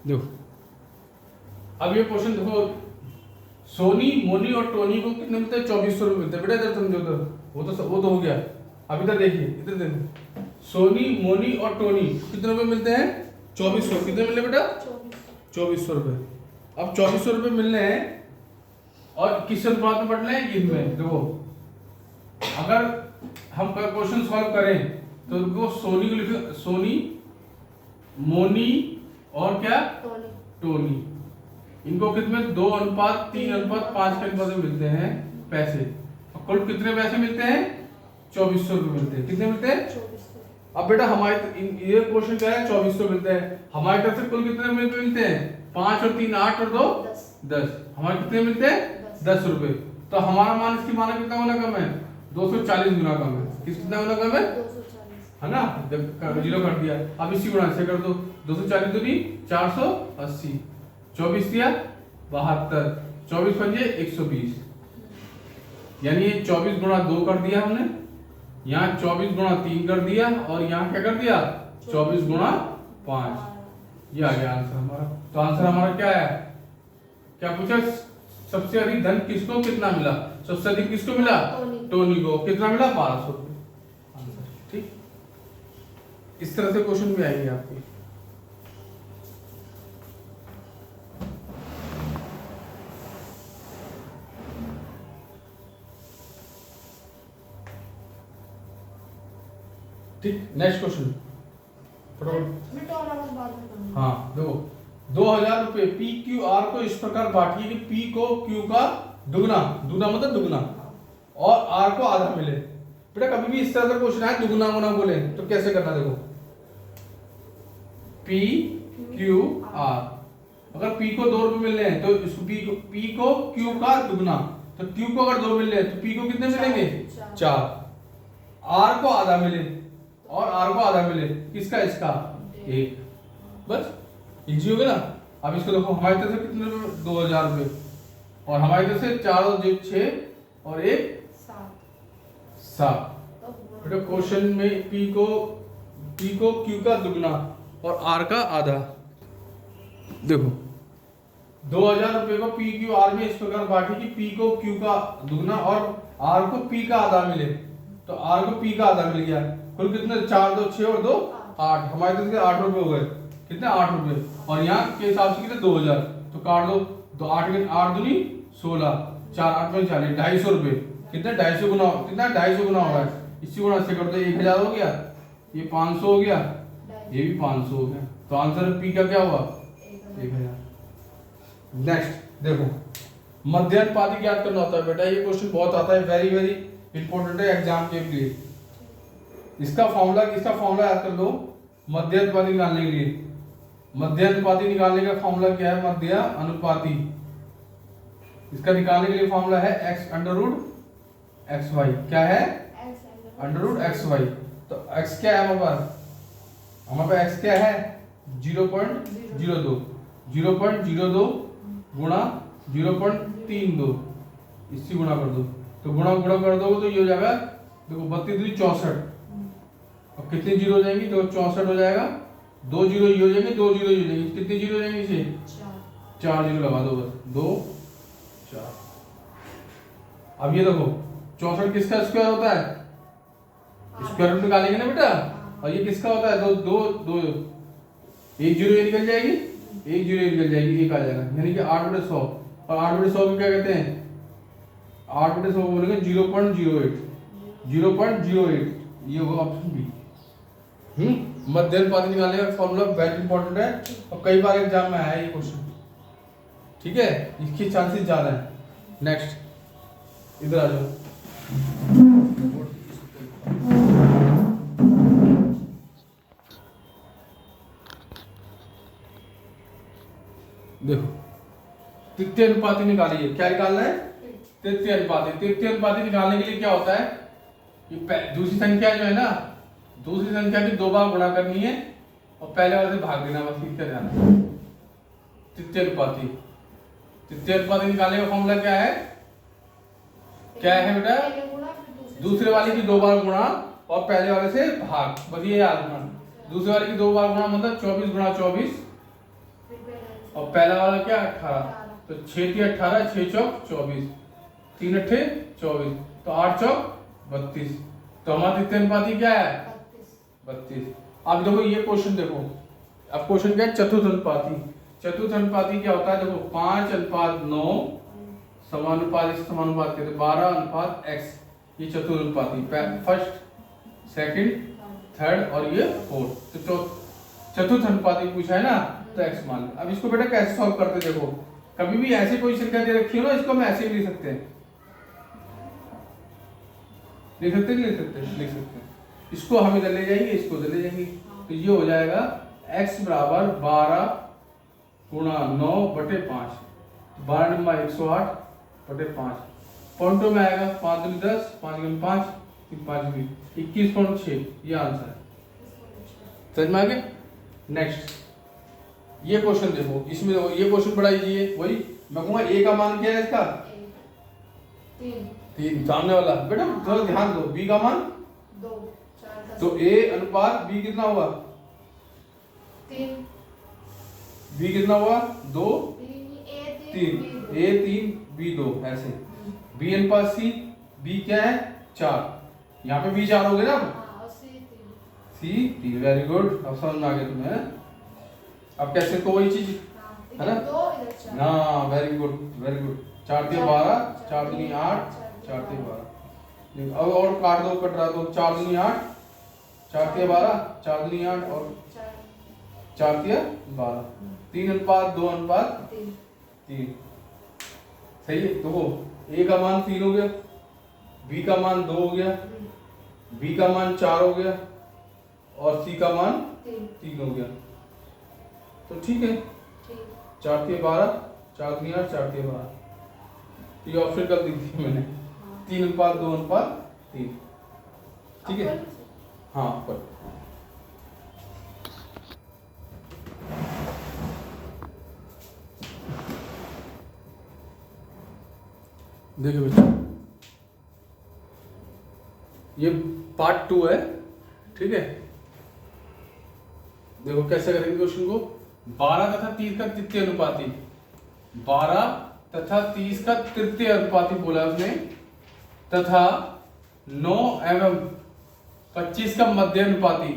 देखो अब ये क्वेश्चन देखो, सोनी, मोनी और टोनी को कितने मिलते हैं? 2400 रुपये मिलते हैं। बेटा इधर समझो, तो वो तो हो गया। अब इधर देखिए, इधर देखो, सोनी, मोनी और टोनी कितने रुपए मिलते हैं? 2400। कितने मिले बेटा? 2400 रुपये। अब 2400 रुपये मिलने हैं और किस अनुपात में बढ़ने हैं? इनमें देखो, अगर हम क्वेश्चन सॉल्व करें तो देखो, सोनी को लिखो, सोनी, मोनी और क्या? टोनी। इनको कितने? 2:3:5 के अनुपात में मिलते हैं पैसे। और कुल कितने पैसे मिलते हैं? 2400 रुपये मिलते हैं। कितने मिलते हैं? 2400। अब बेटा हमारे ये क्वेश्चन क्या है? 2400 मिलते हैं। हमारी तरफ से कुल कितने मिलते हैं? 5 और 3 8 और 2 10। हमारे कितने मिलते हैं? 10 रुपए। तो हमारा मान इसकी माना कितना होना कम है? 240 गुना कम है। कितना होना कम है? 240 है ना? जब जीरो कर दिया, अब इसी गुणा से कर दो। 240 दूनी 480, 24 दिया 72, 24 पंजे 120। यानी ये 24 गुणा 2 कर दिया हमने, यहाँ 24 गुणा 3 कर दिया, और यहाँ क्या कर दिया? 24 गुणा 5। ये आ गया आंसर हमारा। तो आंसर हमारा क्या है? क्या पूछा? सबसे अधिक धन किसको कितना मिला? सबसे अधिक किसको मिला? टोनी को। कितना मिला? 1200 रुपये। आंसर ठीक। इस तरह से क्वेश्चन भी आएंगे आपके। ठीक, नेक्स्ट क्वेश्चन। हाँ देखो, 2000 रुपये पी क्यू आर को इस प्रकार बांटिए कि पी को क्यू का दुगना, दुगना मतलब दुगना, और आर को आधा मिले। बेटा कभी भी इस तरह का क्वेश्चन आए दुगना गुना बोले तो कैसे करना? देखो, पी क्यू आर, अगर पी को 2 रुपए मिल रहे हैं तो इस पी को क्यू का दुगना, तो क्यू को अगर 2 मिल रहे हैं तो पी को कितने मिलेंगे? 4। आर को आधा मिले और आर को आधा मिले, किसका? इसका 1। बस इजी हो गया ना। अब इसको देखो, हमारी तरफ से कितने रुपए? 2000 रुपये, और हमारी तरफ से 4 और 6 और 1 7। बेटा क्वेश्चन में पी को क्यू का दुगना और आर का आधा। देखो 2000 रुपये को पी क्यू आर में इस प्रकार बांटे कि पी को क्यू का दुगना और आर को पी का आधा मिले। तो आर को पी का आधा मिल गया। कुल कितने? 4 2 6 और 2 8। हमारे तरफ से 8 रुपये हो गए। कितने? 8 रुपये। और यहाँ के हिसाब से कितने? 2000। तो काट दो, तो 8 दूनी 16, 4 8 में 40, 250 रुपये। कितने? 250 गुना। कितना? 250 गुना हो रहा है। इसी गुना से कर दो, 1000 हो गया, ये 500 हो गया, ये भी 500 हो गया। तो आंसर पी का क्या हुआ? 1000। नेक्स्ट देखो, मध्यानुपाती ज्ञात करना होता है। बेटा ये क्वेश्चन बहुत आता है, वेरी वेरी इंपॉर्टेंट है एग्जाम के लिए। इसका फॉर्मूला याद कर लो मध्यानुपाती निकालने के लिए। मध्यानुपाती निकालने का फॉर्मूला क्या है? मध्य अनुपाती। इसका निकालने के लिए फॉर्मूला है x√xy। क्या है? √xy। तो x क्या है हमारे पास? हमारे पास x क्या है? 0.02। 0.02 गुणा 0.32, इससे गुणा कर दो। तो गुणा कर दोगे तो ये हो जाएगा, देखो 32 64। अब कितने जीरो हो जाएंगी? तो 64 हो जाएगा। 2 जीरो ये हो जाएंगे, 2 जीरो ये हो जाएंगे। कितने जीरो हो जाएंगे? इसे 4 जीरो लगा दो बस। 2 4। अब ये देखो 64 किसका स्क्वायर होता है? स्क्वायर रूट निकालेंगे ना बेटा। और ये किसका होता है? 2 2 2। 1 जीरो ये निकल जाएगी, 1 जीरो निकल जाएगी, 1 आ जाएगा। यानी कि 8/100। और 8/100 को क्या कहते हैं? 8/100 को बोलेंगे 0.08। 0.08 ये होगा ऑप्शन बी। मध्यानुपाती निकालने का फॉर्मूला वेरी इंपॉर्टेंट है, और कई बार एग्जाम में आया है ये क्वेश्चन। ठीक है, इसके चांसेस ज्यादा है। नेक्स्ट इधर आ जाओ। देखो तृतीय अनुपाती निकालिए। क्या निकालना है? तृतीय अनुपाती। तृतीय अनुपाती निकालने के लिए क्या होता है कि दूसरी संख्या जो है ना, दूसरी संख्या की 2 बार गुणा करनी है और पहले वाले से भाग देना, बस इतना ध्यान रखना। तृतीय अनुपाती। तृतीय अनुपाती निकालने का फॉर्मूला क्या है? क्या है बेटा? दूसरे वाले की 2 बार गुणा और पहले वाले से भाग, बस ये याद रखना। दूसरे वाले की 2 बार गुणा मतलब 24 गुणा 24 और पहला वाला क्या 18, तो 6 × 18, 6 चौक 24, 3 अट्ठे 24, तो 8 चौक 32। तो हमारा द्वितीय अनुपाती क्या है 32। अब देखो ये क्वेश्चन देखो, अब क्वेश्चन क्या है चतुर्थ अनुपाती। चतुर्थ अनुपाती क्या होता है देखो 5:9 समानुपाती से समानुपात कहते 12:x, ये चतुर्थ अनुपाती, फर्स्ट सेकंड थर्ड और ये फोर्थ, तो चतुर्थ अनुपाती पूछा है ना, तो x मान लो। अब इसको बेटा कैसे सॉल्व करते देखो, कभी भी ऐसे कोई संख्या दे रखी हो ना, इसको हम ऐसे भी लिख सकते हैं, लिख सकते लिख सकते हैं। इसको हम इधर ले जाएंगे, इसको इधर ले जाएंगे, तो ये हो जाएगा x बराबर 12 × 9/5, 12 × 108/5, पॉइंटों में आएगा 5 × 10, 5 × 5, 5 × 21.6, ये आंसर है। समझ में आ गया। नेक्स्ट ये क्वेश्चन देखो, इसमें देखो ये क्वेश्चन बड़ा इजी है, वही मैं कहूँगा a का मान क्या है इसका 3, सामने वाला बेटा थोड़ा ध्यान दो, b का मान 2, तो a अनुपात b कितना हुआ 3, b कितना हुआ 2, 3, A a 3 b 2, ऐसे b अनुपात c, b क्या है 4, यहाँ पे b 4 हो गए ना, c 3, वेरी गुड। अब समझ में आ गया तुम्हें। अब कैसे को वही चीज है ना, हाँ वेरी गुड वेरी गुड। 4 × 12, 4 × 8, 4 × 12, अब और काट दो, कट रहा तो 4 × 8, 4 × 12, 4 × 8 और 4 × 12, 3:2:3, सही है। देखो a का मान 3 हो गया, b का मान 2 हो गया, b का मान 4 हो गया और c का मान 3 हो गया, तो ठीक है। 4 × 12, 4 × 8, 4 × 12, ये ऑप्शन कर दी थी मैंने, 3:2:3, ठीक है। हाँ पर देखिए बच्चों, ये पार्ट 2 है, ठीक है। देखो कैसे करेंगे क्वेश्चन को, 12 तथा 30 का तृतीय अनुपाती, 12 तथा 30 का तृतीय अनुपाती बोला उसने, तथा 9 एवं 25 का मध्य अनुपाती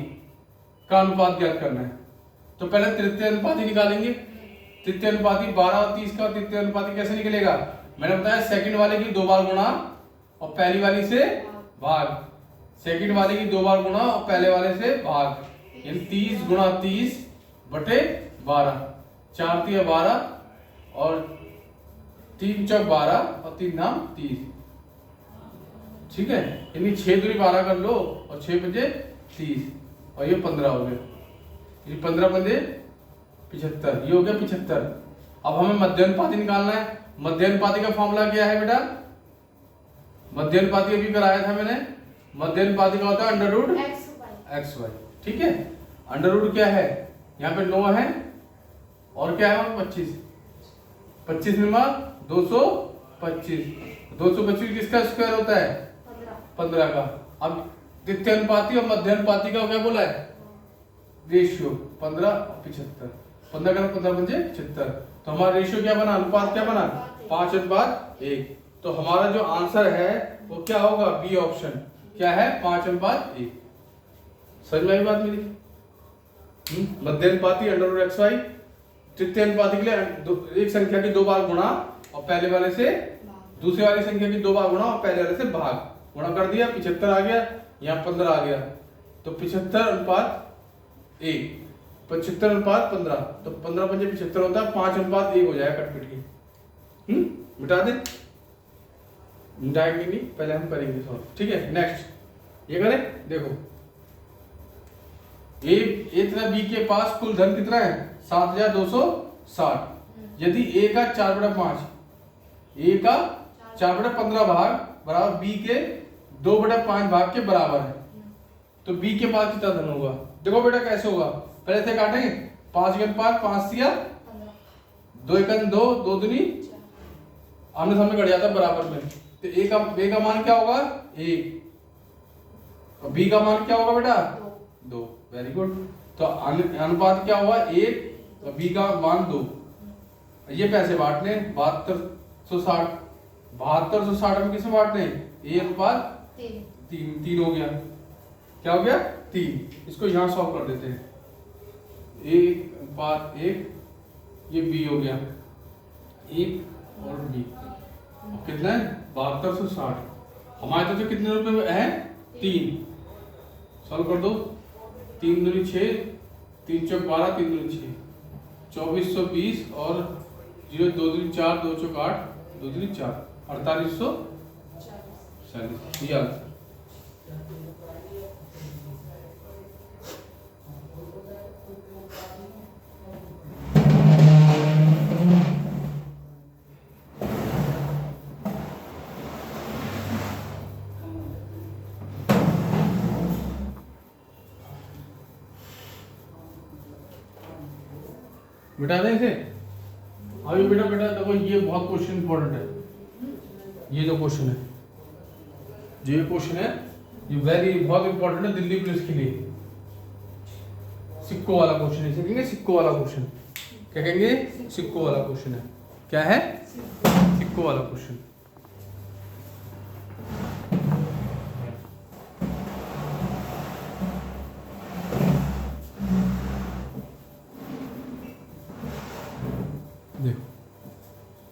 का अनुपात ज्ञात करना है। तो पहले तृतीय अनुपाती निकालेंगे। तृतीय अनुपाती 12 और 30 का तृतीय अनुपाती कैसे निकलेगा, मैंने बताया सेकंड वाले की 2 बार गुणा और पहली वाली से भाग, सेकंड वाले की 2 बार गुणा और पहले वाले से भाग, यानी 30 × 30/12, 4 × 12 और 3 चौक 12 और 3 नाम 30, ठीक है। यानी 6 दूनी 12 कर लो और 6 पंजे 30 और ये 15 हो गए, ये 15 पंजे 75, ये हो गया 75। अब हमें मध्य अनुपाती निकालना है। मध्य अनुपाती का फॉर्मूला क्या है बेटा, मध्य अनुपाती अभी कराया था मैंने, मध्य अनुपाती का होता है √xy, ठीक है। √ क्या है, यहाँ पे 9 है और क्या है 25, 25 में 225, 225 किसका स्क्वायर होता है 15 का। अब द्वितीय अनुपाती और मध्य अनुपाती का क्या बोला है रेशियो, 15 और 75, 15 का 15 पंजे 75, तो हमारा रेशियो क्या बना, अनुपात क्या बना 5:1। तो हमारा जो आंसर है वो क्या होगा, बी ऑप्शन क्या है 5:1। समझ में आई बात मेरी। मध्य अनुपाती √xy, तृतीय अनुपाती के लिए एक संख्या की 2 बार गुणा और पहले वाले से दूसरे वाली संख्या की 2 बार गुणा और पहले वाले से भाग, गुणा कर दिया 75 आ गया, यहाँ 15 आ गया, तो 75:1, 75:15, तो 15 पंजे 75 होता है, 5:1 हो जाएगा कट के। मिटा दे, मिटाएंगे नहीं, पहले हम करेंगे सॉल्व, ठीक है। नेक्स्ट ये करें, देखो ए तथा बी के पास कुल धन कितना है 7,260, यदि ए का 4/5, ए का 4/15 भाग बराबर बी के 2/5 भाग के बराबर है, तो बी के पास कितना धन होगा। देखो बेटा कैसे होगा, पहले से काटेंगे 5 × 5, 5 × 2 × 2, 2 दूनी आमने सामने कट जाता है बराबर में, तो ए का मान क्या होगा 1 और बी का मान क्या होगा बेटा 2, वेरी गुड। तो अनुपात क्या हुआ 1 और बी का मान 2। ये पैसे बांटने 7260, 7260 में किसे बांटने, ए अनुपात 3 हो गया। क्या हो गया 3। इसको यहाँ सॉल्व कर देते हैं, ए अनुपात 1, ये बी हो गया 1 और बी कितना है 7260। हमारे तो जो कितने रुपए में है 3। सॉल्व कर दो, 3 दूनी 6, 3 चौक 12, 3 दूनी 6, 2420 और 0 2 दूनी 4, 2 चौक 8, 2 दूनी 4, 4840। ये आंसर। बेटा दें इसे अभी। बेटा देखो ये बहुत क्वेश्चन इंपॉर्टेंट है। ये जो क्वेश्चन है, ये क्वेश्चन है, ये बहुत इंपॉर्टेंट है दिल्ली पुलिस के लिए। सिक्को वाला क्वेश्चन है, इसे कहेंगे सिक्को वाला क्वेश्चन। क्या कहेंगे, सिक्को वाला क्वेश्चन है। क्या है, सिक्को वाला क्वेश्चन।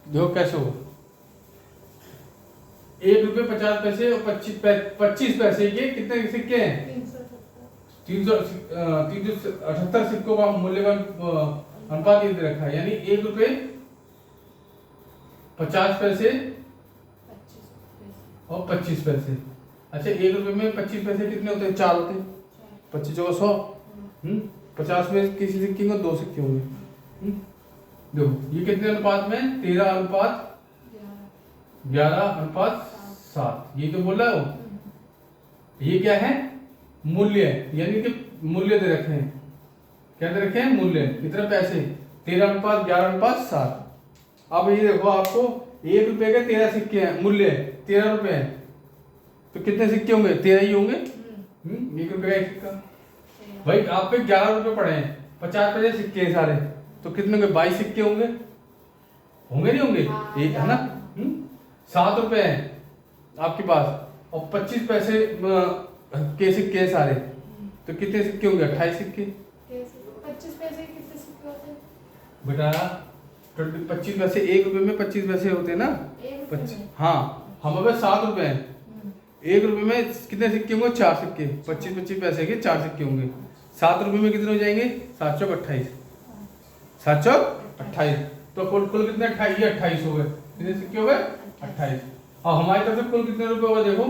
देखो कैसे हो, 1 रुपये 50 पैसे और 25 पैसे के कितने सिक्के हैं, 378 सिक्कों का मूल्यवान अनुपात ये दे रखा है। यानी 1 रुपये 50 पैसे और 25 पैसे। अच्छा 1 रुपये में 25 पैसे कितने होते हैं, 4 होते हैं। 25 जगह 100, 50 में किसी सिक्के में 2 सिक्के होंगे। देखो ये कितने अनुपात में, 13 अनुपात 11 अनुपात 7। ये तो बोल रहा हो, ये क्या है, मूल्य, यानी कि मूल्य दे रखे हैं। क्या दे रखे हैं, मूल्य। कितने पैसे, 13 अनुपात 11 अनुपात 7। अब ये देखो आपको 1 रुपए के 13 सिक्के हैं, मूल्य 13 रुपए है, तो कितने सिक्के होंगे, 13 ही होंगे। 1 रुपए का 1 सिक्का। भाई आप पे 11 रुपए पड़े हैं, 50 पैसे सिक्के हैं सारे, तो कितने होंगे, 22 सिक्के होंगे। होंगे नहीं होंगे, एक है ना। 7 रुपए है आपके पास और 25 पैसे के सिक्के हैं सारे, तो कितने सिक्के होंगे, 28 सिक्के। 25 पैसे कितने सिक्के होते हैं बेटा, 25 पैसे 1 रुपए में 25 पैसे होते हैं ना। 25, हाँ हमारे पास 7 रुपए हैं, 1 रुपए में कितने सिक्के होंगे, 4 सिक्के। 25 पैसे के 4 सिक्के होंगे। 7 रुपए में कितने हो जाएंगे, 7 चौक 28, 7 चौक 28। तो कुल कितने, 28 हो गए। कितने सिक्के हो गए, 28। और हमारी तरफ से कुल कितने रुपए हो गए, देखो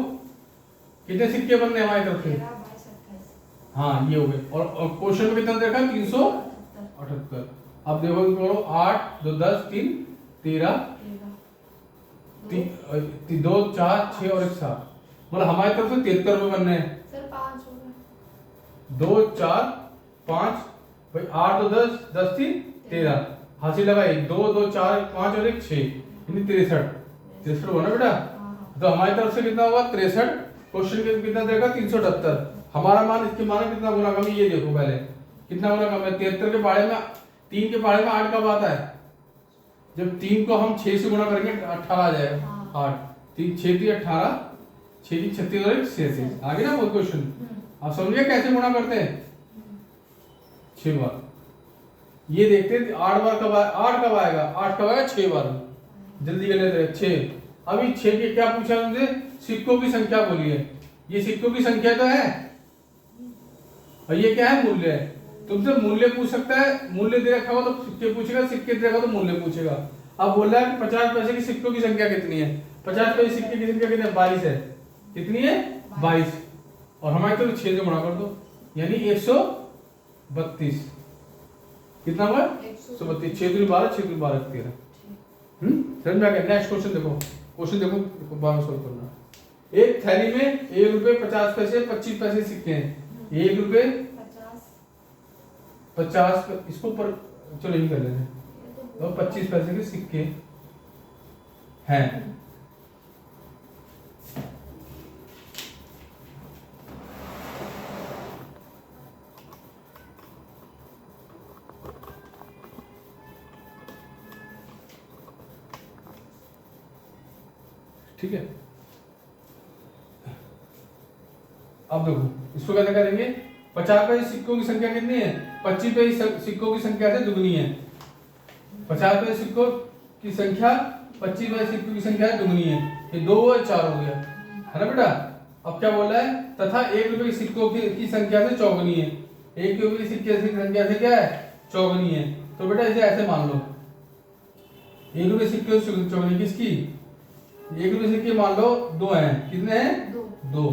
कितने सिक्के बनने हमारी तरफ से। हाँ ये हो गए। और क्वेश्चन में कितना देखा, 378। अब देखो करो, 8 2 10 3 13 2 4 6 और 1 7, मतलब हमारी तरफ से 73 रुपए बनने हैं। सर 5 हो गए, 2 4 5, भाई 8 2 10 10 3 13, हंसी लगाई, 2 2 4 5 और 1 6, यानी 63 हुआ ना बेटा। तो हमारी तरफ से कितना हुआ, 63। क्वेश्चन के कितना देगा, 378। हमारा मान, इसके मान कितना गुना कम है, ये देखो पहले कितना गुना कम है। 73 के पाड़े में 3 के पाड़े में 8 कब आता है, जब 3 को हम 6 से गुणा करेंगे 18 आ जाएगा। 8 3 6 3 18, 6 3 36 और 1 37। आगे ना वो क्वेश्चन आप समझिए कैसे गुणा करते हैं, 6 बार। ये देखते हैं 8 बार कब आएगा, 8 कब आएगा, 8 कब आएगा, 6 बार। जल्दी कर लेते हैं 6। अभी 6 के क्या पूछा हमसे, सिक्कों की संख्या बोलिए। ये सिक्कों की संख्या तो है और ये क्या है, मूल्य है। तुमसे मूल्य पूछ सकता है, मूल्य दे रखा हो तो सिक्के पूछेगा, सिक्के दे रखा हो तो मूल्य पूछेगा। अब बोल रहा है कि 50 पैसे के सिक्कों की संख्या कितनी है, 50 पैसे सिक्के की संख्या कितनी है, 22 है। कितनी है, 22। और हमारे तो 6 से गुणा कर दो, यानी 132। कितना हुआ, 132। 6 3 12, 6 3 12 13। समझ में आ गया। नेक्स्ट क्वेश्चन देखो, क्वेश्चन देखो, बार सॉल्व करना। एक थैली में 1 रुपए 50 पैसे 25 पैसे सिक्के हैं। 1 रुपए 50, इसको पर चलो ये कर लेते हैं। तो 25 पैसे के सिक्के हैं। ठीक है। अब देखो इसको कैसे करेंगे। 50 पैसे सिक्कों की संख्या कितनी है? 25 पैसे सिक्कों की संख्या से दुगनी है। 50 पैसे सिक्कों की संख्या 25 पैसे सिक्कों की संख्या से दुगनी है। ये 2 और 4 हो गया, है ना बेटा। अब क्या बोल रहा है? तथा 1 रुपए के सिक्कों की संख्या से चौगुनी है। 1 रुपए के सिक्के की संख्या से क्या है? चौगुनी है। तो बेटा इसे ऐसे मान लो, 1 रुपए सिक्के से चौगुनी किसकी? 1 रुपए सिक्के मान लो 2 हैं। कितने हैं? 2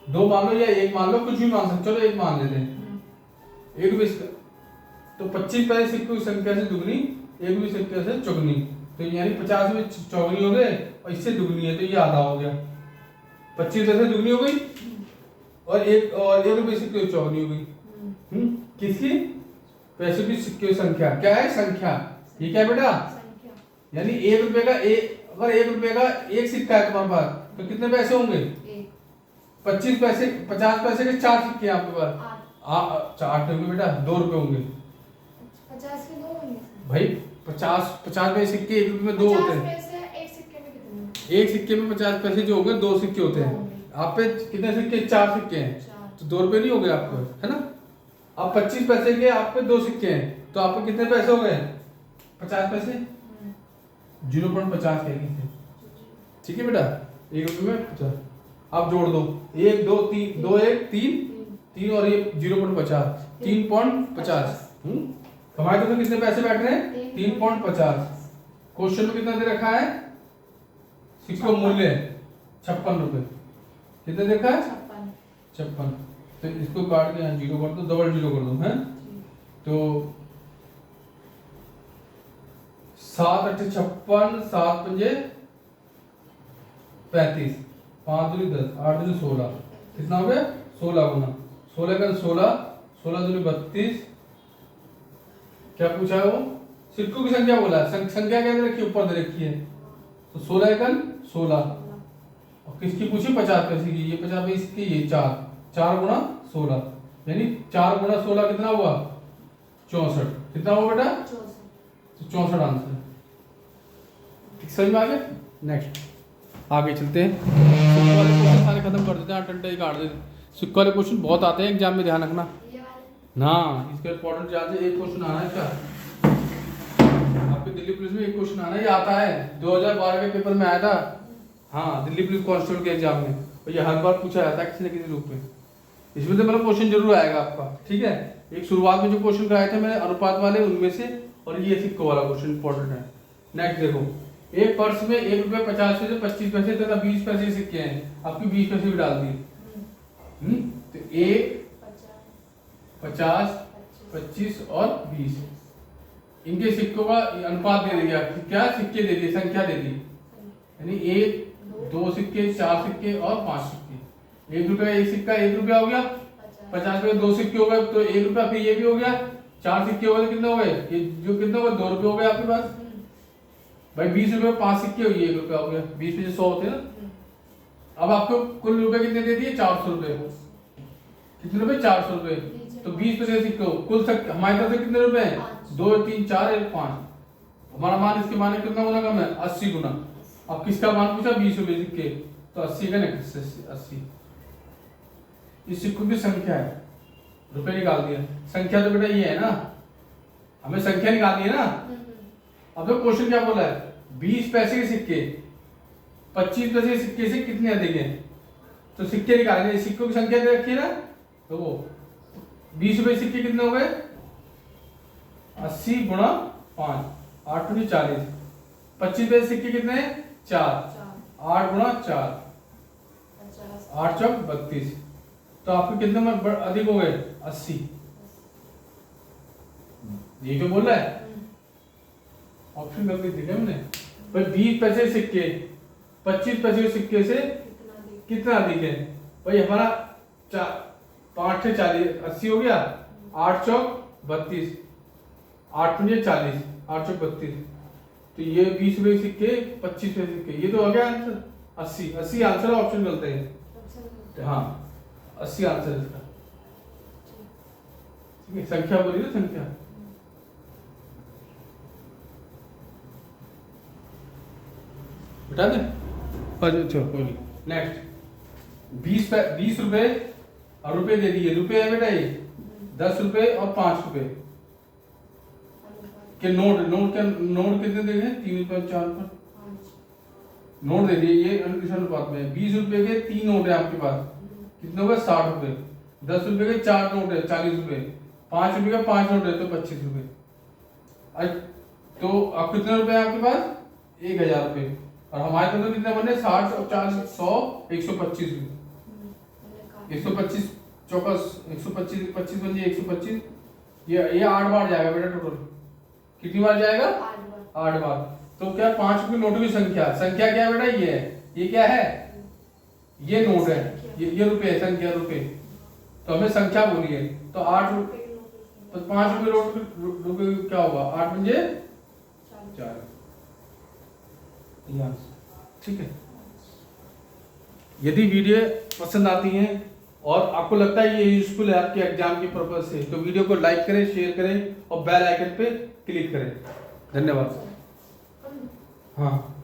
2 मान लो या 1 मान लो, कुछ भी मान सकते। चलो 1 मान लेते हैं। 1 रुपए तो 25 पैसे सिक्कों की संख्या से दुगनी, 1 रुपए सिक्के से चौगुनी। तो यानी 50 में चौगुनी हो गए और इससे दुगनी है, तो ये आधा हो गया। 25 पैसे दुगनी हो गई और 1 रुपए सिक्के की चौगुनी हो गई। किसकी? पैसों की सिक्के की संख्या। क्या है? संख्या। ये क्या है बेटा? संख्या। यानी 1 रुपए का अगर 1 रुपए का एक सिक्का है तुम्हारे पास तो कितने पैसे होंगे? 25 पैसे 50 पैसे के 4 सिक्के हैं आपके पास। 8 होंगे बेटा, 2 रुपए होंगे 50 के 2 होंगे भाई। 50 पैसे सिक्के 1 रुपए में 2 होते हैं। एक सिक्के में कितने? एक सिक्के में 50 पैसे जो होंगे 2 सिक्के होते हैं। आप पे कितने सिक्के? 4 सिक्के हैं, तो 2 रुपए नहीं हो गए आपके, है ना। अब 25 पैसे के आप पे 2 सिक्के हैं, तो आप पे कितने पैसे हो गए? 50 पैसे। 0.50 कहेंगे, ठीक है बेटा। 1 रुपए में 50। आप जोड़ दो, 1 2 3 2 1 3 और ये 0.50 3.50। हमारे तो कितने पैसे बैठ रहे हैं? 3.50। क्वेश्चन में कितना दे रखा है? सिक्कों मूल्य 56 रुपए। कितने दे रखा है? 56। तो इसको काट के यहाँ 0 कर दो, डबल 0 कर दो, है। तो 7 8 56, 7 पंजे 35, 5 दूनी 10, 8 दूनी 16। कितना हो गया? 16 गुना 16 का 16, 16 दूनी 32। क्या पूछा है वो? सिक्कों की संख्या बोला। संख्या क्या दे रखी है? ऊपर दे रखी है। तो 16 एकन 16। और किसकी पूछी? 50 पैसे की। ये 50 पैसे की, ये 4 गुना 16, यानी 4 गुना 16 कितना हुआ? 64। कितना हुआ बेटा? 64 आंसर। ठीक, समझ में आ गया। नेक्स्ट आगे चलते हैं। सिक्कों वाले क्वेश्चन सारे खत्म कर देते हैं, अटेंडेंस काट देते हैं। सिक्कों वाले क्वेश्चन बहुत आते हैं एग्जाम में, ध्यान रखना ना। इसके इंपॉर्टेंट ध्यान से एक क्वेश्चन आना है क्या आपके दिल्ली पुलिस में? एक क्वेश्चन आना है, ये आता है 2012 के पेपर में आया था। हाँ, दिल्ली पुलिस कांस्टेबल के एग्जाम में, और ये हर बार पूछा जाता है किसी न किसी रूप में। इसमें तो मतलब क्वेश्चन जरूर आएगा आपका, ठीक है। एक शुरुआत में जो क्वेश्चन कराए थे मैंने अनुपात वाले, उनमें से, और ये सिक्कों वाला क्वेश्चन इंपॉर्टेंट है। नेक्स्ट देखो, एक पर्स में 1 रुपये 50 पैसे 25 पैसे तथा 20 पैसे सिक्के हैं। आपकी 20 पैसे भी डाल दिए। तो 1 50 25 और 20, इनके सिक्कों का अनुपात दे दिया। क्या? सिक्के दे दिए, संख्या दे दी। यानी 1 2 सिक्के 4 सिक्के और 5 सिक्के। 1 रुपये का एक सिक्का 1 रुपया हो गया। 50 रुपये 2 सिक्के हो गए तो 1 रुपया, फिर ये भी हो गया। 4 सिक्के हो गए तो कितने हो गए? ये जो कितने हो गए? 2 रुपये हो गए आपके पास भाई। 20 रुपये 5 सिक्के हुई, 1 रुपया हो गया। 20 में से 100 होते हैं ना। अब आपको कुल रुपए कितने दे दिए? 400 रुपये। कितने रुपए? 400 रुपये। तो 20 पैसे सिक्के कुल हमारी तरफ से कितने रुपए हैं? 2 3 4 1 5। हमारा मान इसके मान कितना गुना कम है? 80 गुना। अब किसका मान पूछा? 20 रुपए सिक्के, तो 80 का नेक्स्ट 80। इस सिक्कों की संख्या है, रुपए निकाल दिया। संख्या तो बेटा ये है ना, हमें संख्या निकालनी है ना। अब तो क्वेश्चन क्या बोला है? 20 पैसे के सिक्के 25 पैसे के सिक्के से कितने अधिक हैं, तो सिक्के निकालेंगे। सिक्कों की संख्या दे रखी है ना, तो वो 20 रुपए सिक्के कितने हो गए? 80 गुणा 5, 8 दूनी 40। 25 पैसे सिक्के कितने हैं? 4, 8 गुणा 4, 8 चौक 32। तो आपके कितने में अधिक हो गए? 80। ये क्यों बोल रहा है? ऑप्शन गलती दिखे हमने भाई। 20 पैसे सिक्के 25 पैसे के सिक्के से कितना अधिक है भाई? हमारा 5 से 40 80 हो गया। 8 चौक 32, 8 पंजे 40, 8 चौक 32। तो ये 20 रुपए के सिक्के 25 पैसे सिक्के, ये तो हो गया आंसर 80। 80 आंसर, ऑप्शन गलत है। हाँ, 80 आंसर इसका। ठीक है, संख्या बोली ना, संख्या। बता दे। चलो कोई नहीं। नेक्स्ट 20 रुपए और रुपए दे दिए, रुपए है बेटा ये 10 रुपए और 5 रुपए के नोट। नोट कितने दे गए? 3 रुपए 4 रुपए नोट दे दिए। ये अनुपात में 20 रुपए के 3 नोट है आपके पास, कितने हो गए? 60 रुपए। 10 रुपए के 4 नोट है 40 रुपए। 5 रुपए का 5 नोट है तो 25 रुपए। तो अब कितने रुपए है आपके पास? 1000 रुपए। और हमारे तो कितने बने? 60 और 40 100 125 रुपए। 125 चौकस 125 25 बन जाए 125। ये 8 बार जाएगा बेटा टोटल। कितनी बार जाएगा? 8 बार। तो क्या 5 रुपए नोटों की संख्या क्या है बेटा? ये है। ये क्या है? ये नोट है, ये रुपए है, संख्या रुपए। तो हमें संख्या बोली है। तो 8 तो 5 रुपए नोट रुपए क्या होगा? 8 पंजे 4। ठीक है। यदि वीडियो पसंद आती है और आपको लगता है ये यूजफुल है आपके एग्जाम के पर्पज से, तो वीडियो को लाइक करें, शेयर करें और बेल आइकन पे क्लिक करें। धन्यवाद। हाँ।